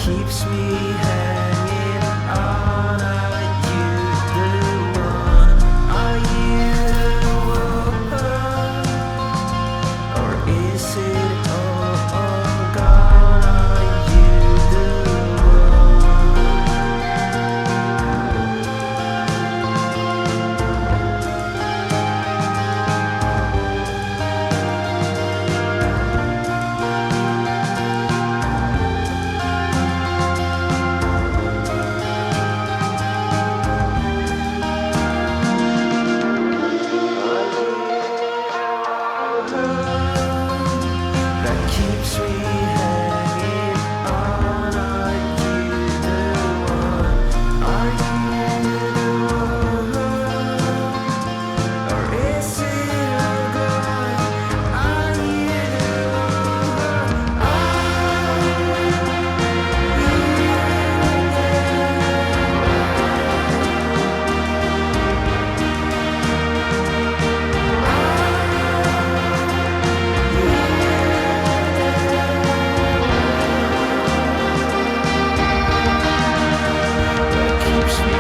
keeps me hanging on. Are you the one? Are you the one? Or is it all gone? Are you the that keeps me hanging on? Are you the one? Are you the one? Or is it all gone? Are you the that keeps me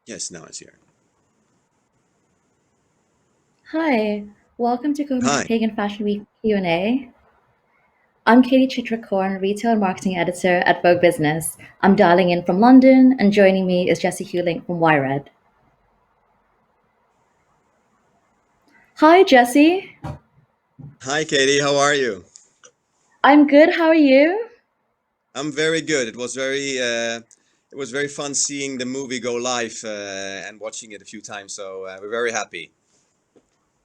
Yes, now it's here. Hi, welcome to Hi. Copenhagen Fashion Week Q&A. I'm Kati Chitrakorn, Retail and Marketing Editor at Vogue Business. I'm dialing in from London, and joining me is Jessie Hewling from Whyred. Hi, Jessie. Hi, Katie. How are you? I'm good. How are you? I'm very good. It was very fun seeing the movie go live and watching it a few times. So we're very happy.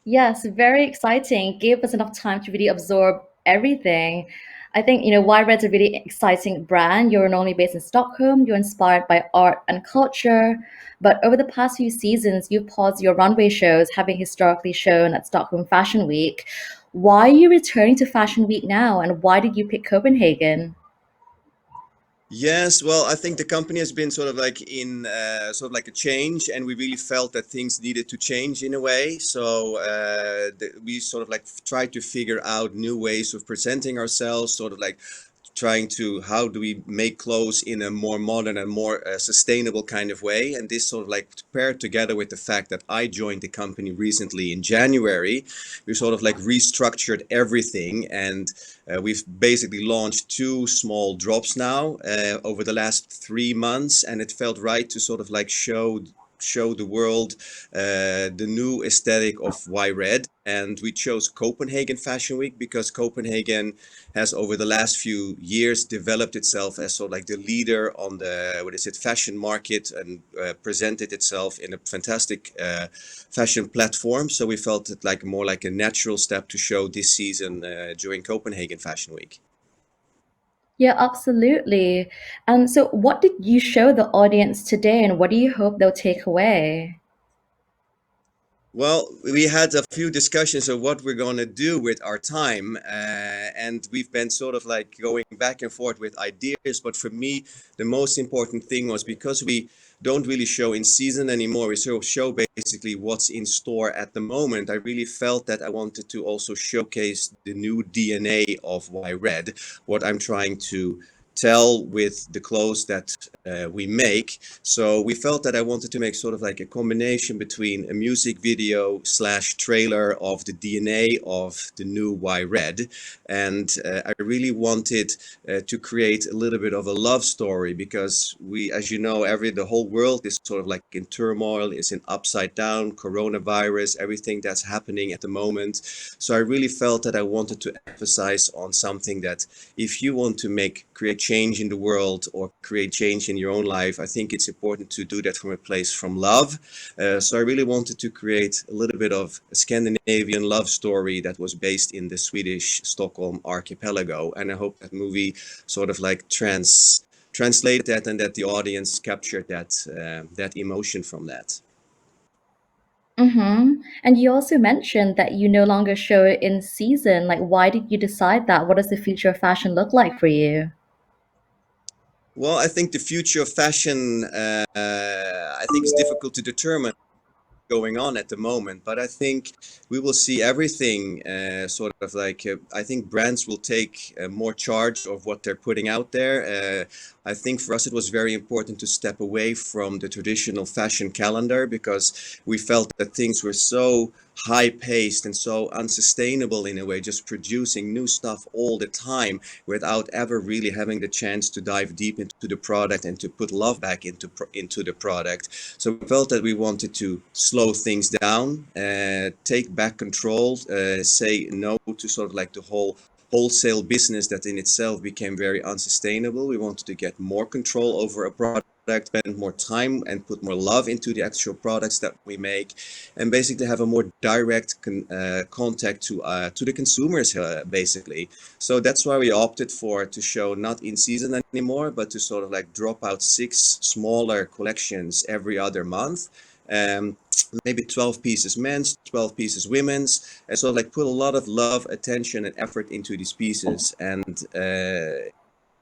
Yes, very exciting. Gave us enough time to really absorb everything. I think, Whyred's a really exciting brand. You're not only based in Stockholm, you're inspired by art and culture. But over the past few seasons, you've paused your runway shows, having historically shown at Stockholm Fashion Week. Why are you returning to Fashion Week now, and why did you pick Copenhagen? Yes, well, I think the company has been sort of like in sort of like a change, and we really felt that things needed to change in a way. So we sort of like tried to figure out new ways of presenting ourselves, sort of like trying to how do we make clothes in a more modern and more sustainable kind of way. And this sort of like paired together with the fact that I joined the company recently in January, we sort of like restructured everything, and we've basically launched two small drops now over the last 3 months, and it felt right to sort of like show the world the new aesthetic of Whyred. And we chose Copenhagen Fashion Week because Copenhagen has over the last few years developed itself as sort of like the leader on the fashion market, and presented itself in a fantastic fashion platform. So we felt it like more like a natural step to show this season during Copenhagen Fashion Week. Yeah, absolutely. And so, what did you show the audience today, and what do you hope they'll take away? Well, we had a few discussions of what we're going to do with our time, and we've been sort of like going back and forth with ideas. But for me, the most important thing was, because we don't really show in season anymore, we sort of show basically what's in store at the moment. I really felt that I wanted to also showcase the new DNA of Whyred, what I'm trying to tell with the clothes that we make. So we felt that I wanted to make sort of like a combination between a music video slash trailer of the DNA of the new Whyred. And I really wanted to create a little bit of a love story, because we, as you know, the whole world is sort of like in turmoil, is in upside down, coronavirus, everything that's happening at the moment. So I really felt that I wanted to emphasize on something that if you want to create change in the world or create change in your own life, I think it's important to do that from a place from love. So I really wanted to create a little bit of a Scandinavian love story that was based in the Swedish Stockholm archipelago. And I hope that movie sort of like translated that, and that the audience captured that emotion from that. Mm-hmm. And you also mentioned that you no longer show it in season. Like, why did you decide that? What does the future of fashion look like for you? Well, I think the future of fashion, I think is difficult to determine going on at the moment, but I think we will see everything sort of like I think brands will take more charge of what they're putting out there. I think for us it was very important to step away from the traditional fashion calendar, because we felt that things were so high paced and so unsustainable in a way, just producing new stuff all the time without ever really having the chance to dive deep into the product and to put love back into the product. So we felt that we wanted to slow things down, take back control, say no to sort of like the whole wholesale business that in itself became very unsustainable. We wanted to get more control over a product, spend more time and put more love into the actual products that we make, and basically have a more direct contact to the consumers, basically. So that's why we opted to show not in season anymore, but to sort of like drop out 6 smaller collections every other month. Maybe 12 pieces men's, 12 pieces women's, and so like put a lot of love, attention, and effort into these pieces, and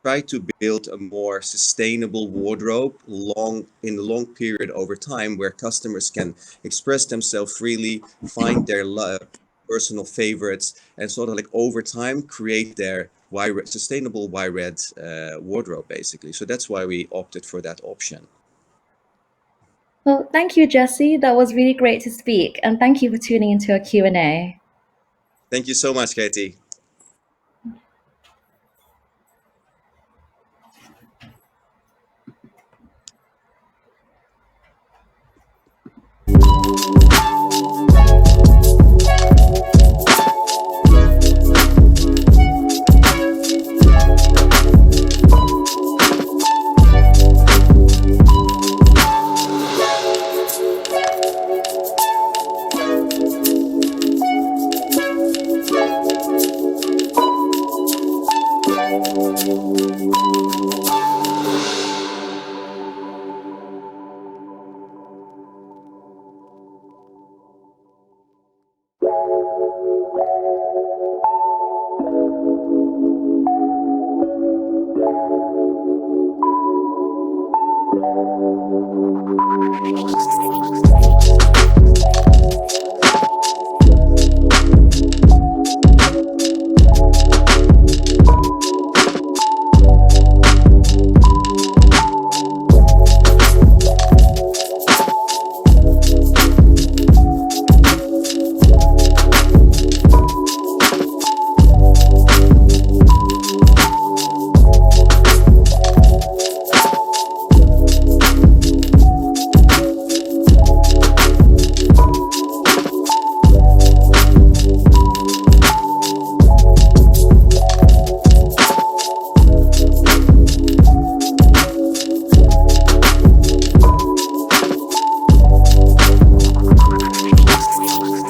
try to build a more sustainable wardrobe in a long period over time, where customers can express themselves freely, find their personal favorites, and sort of like over time create their sustainable Whyred wardrobe, basically. So that's why we opted for that option. Well, thank you, Jesse. That was really great to speak, and thank you for tuning into our Q&A. Thank you so much, Katie.